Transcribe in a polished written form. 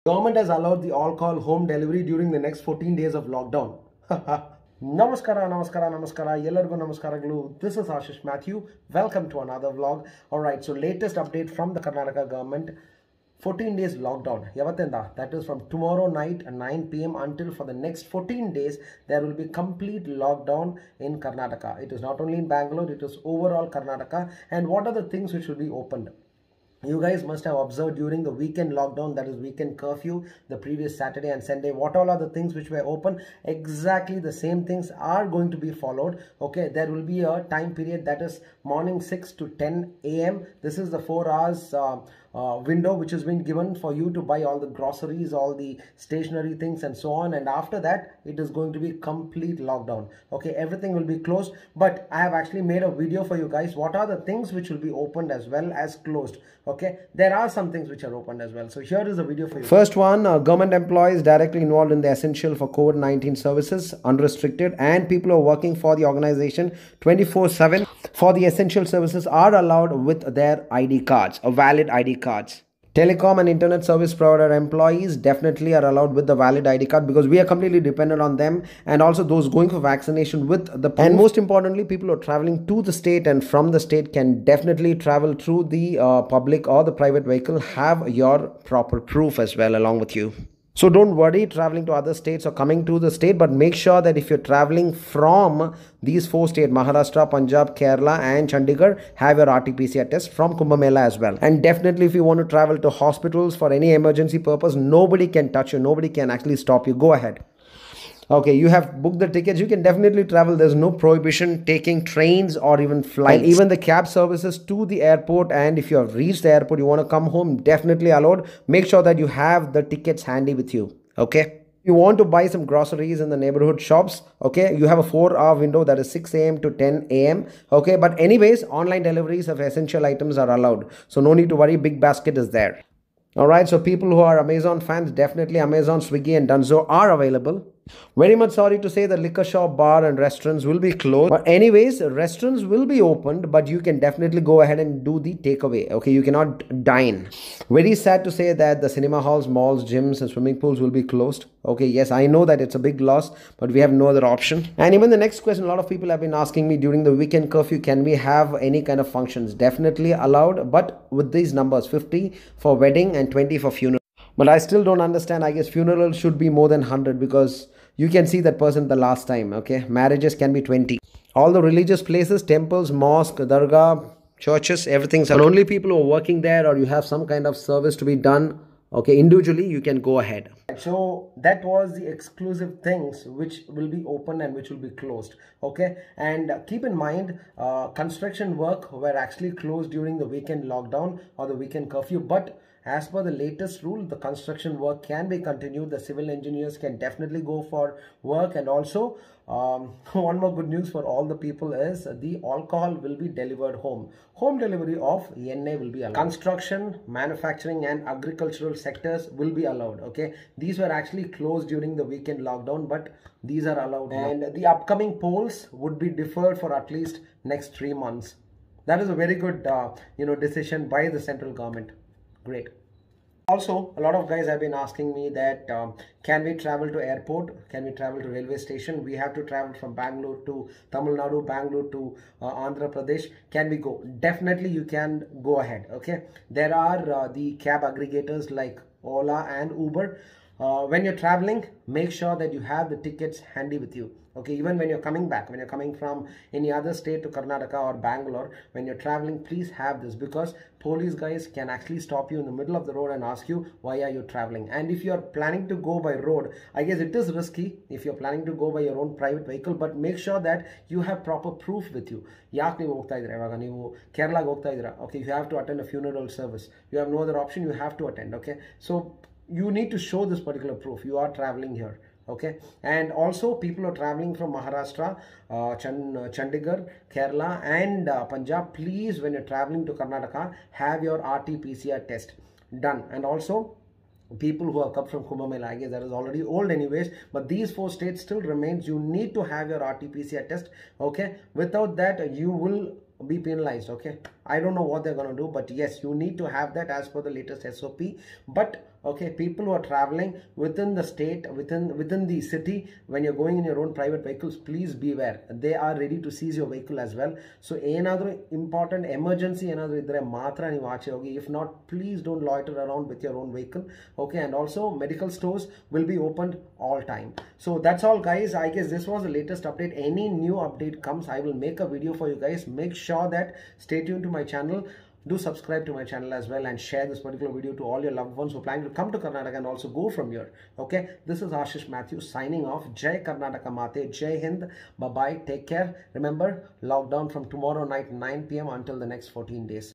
Government has allowed the all-call home delivery during the next 14 days of lockdown. Namaskara. Ellargu namaskaralu. This is Ashish Matthew. Welcome to another vlog. Alright, so latest update from the Karnataka government. 14 days lockdown. Yavatenda. That is from tomorrow night at 9 p.m. until for the next 14 days, there will be complete lockdown in Karnataka. It is not only in Bangalore, it is overall Karnataka. And what are the things which will be opened? You guys must have observed during the weekend lockdown, that is weekend curfew, the previous Saturday and Sunday, what all are the things which were open. Exactly the same things are going to be followed. Okay, there will be a time period, that is morning 6 to 10 a.m. This is the 4 hours window which has been given for you to buy all the groceries, all the stationery things and so on. And after that, it is going to be complete lockdown. Okay, everything will be closed. But I have actually made a video for you guys. What are the things which will be opened as well as closed? Okay, there are some things which are opened as well. So here is a video for you. First one, government employees directly involved in the essential for COVID-19 services, unrestricted, and people who are working for the organization 24/7 for the essential services are allowed with their ID cards, a valid ID cards. Telecom and internet service provider employees definitely are allowed with the valid ID card because we are completely dependent on them, and also those going for vaccination with the proof. And most importantly, people who are traveling to the state and from the state can definitely travel through the public or the private vehicle. Have your proper proof as well along with you. So don't worry traveling to other states or coming to the state, but make sure that if you're traveling from these 4 states, Maharashtra, Punjab, Kerala and Chandigarh, have your RT-PCR test from Kumbh Mela as well. And definitely if you want to travel to hospitals for any emergency purpose, nobody can touch you, nobody can actually stop you. Go ahead. Okay, you have booked the tickets, you can definitely travel. There's no prohibition taking trains or even flights. And even the cab services to the airport, and if you have reached the airport, you want to come home, definitely allowed. Make sure that you have the tickets handy with you. Okay, you want to buy some groceries in the neighborhood shops, okay, you have a 4-hour window, that is 6 a.m. to 10 a.m. okay, but anyways, online deliveries of essential items are allowed, so no need to worry, big basket is there. Alright, so people who are Amazon fans, definitely Amazon, Swiggy and Dunzo are available. Very much sorry to say that liquor shop, bar and restaurants will be closed. But anyways, restaurants will be opened, but you can definitely go ahead and do the takeaway. Okay, you cannot dine. Very sad to say that the cinema halls, malls, gyms and swimming pools will be closed. Okay, yes, I know that it's a big loss, but we have no other option. And even the next question, a lot of people have been asking me during the weekend curfew, can we have any kind of functions? Definitely allowed, but with these numbers, 50 for wedding and 20 for funeral. But I still don't understand. I guess funeral should be more than 100 because you can see that person the last time. Okay, marriages can be 20. All the religious places, temples, mosque, dargah, churches, everything's allowed. Only people who are working there or you have some kind of service to be done, okay, individually, you can go ahead. So that was the exclusive things which will be open and which will be closed. Okay, and keep in mind, construction work were actually closed during the weekend lockdown or the weekend curfew, but as per the latest rule, the construction work can be continued. The civil engineers can definitely go for work. And also, one more good news for all the people is the alcohol will be delivered home. Home delivery of NA will be allowed. Construction, manufacturing and agricultural sectors will be allowed. Okay, these were actually closed during the weekend lockdown, but these are allowed. And the upcoming polls would be deferred for at least next 3 months. That is a very good, decision by the central government. Great. Also, a lot of guys have been asking me that can we travel to airport? Can we travel to railway station? We have to travel from Bangalore to Tamil Nadu, Bangalore to Andhra Pradesh. Can we go? Definitely you can go ahead. Okay. There are the cab aggregators like Ola and Uber. When you're traveling, make sure that you have the tickets handy with you. Okay, even when you're coming back, when you're coming from any other state to Karnataka or Bangalore, when you're traveling, please have this, because police guys can actually stop you in the middle of the road and ask you, why are you traveling? And if you're planning to go by road, I guess it is risky if you're planning to go by your own private vehicle, but make sure that you have proper proof with you. Okay, you have to attend a funeral service. You have no other option, you have to attend. Okay, so you need to show this particular proof. You are traveling here. Okay, and also people are traveling from Maharashtra, Chandigarh, Kerala and Punjab. Please, when you're traveling to Karnataka, have your RT-PCR test done. And also people who have come from Kumbh Mela, I guess that is already old anyways, but these 4 states still remains. You need to have your RT-PCR test. Okay, without that you will be penalized. Okay, I don't know what they're going to do, but yes, you need to have that as per the latest SOP. But Okay, people who are traveling within the state, within the city, when you're going in your own private vehicles, please beware. They are ready to seize your vehicle as well. So ಏನಾದರೂ important emergency ಏನಾದರೂ ಇದ್ದರೆ ಮಾತ್ರ ನೀವು ಆಚೆ ಹೋಗಿ. If not, please don't loiter around with your own vehicle. Okay, and also medical stores will be opened all time. So that's all guys. I guess this was the latest update. Any new update comes, I will make a video for you guys. Make sure that stay tuned to my channel. Do subscribe to my channel as well, and share this particular video to all your loved ones who plan to come to Karnataka and also go from here. Okay, this is Ashish Mathew signing off. Jai Karnataka Mate, Jai Hind. Bye bye, take care. Remember, lockdown from tomorrow night 9 p.m. until the next 14 days.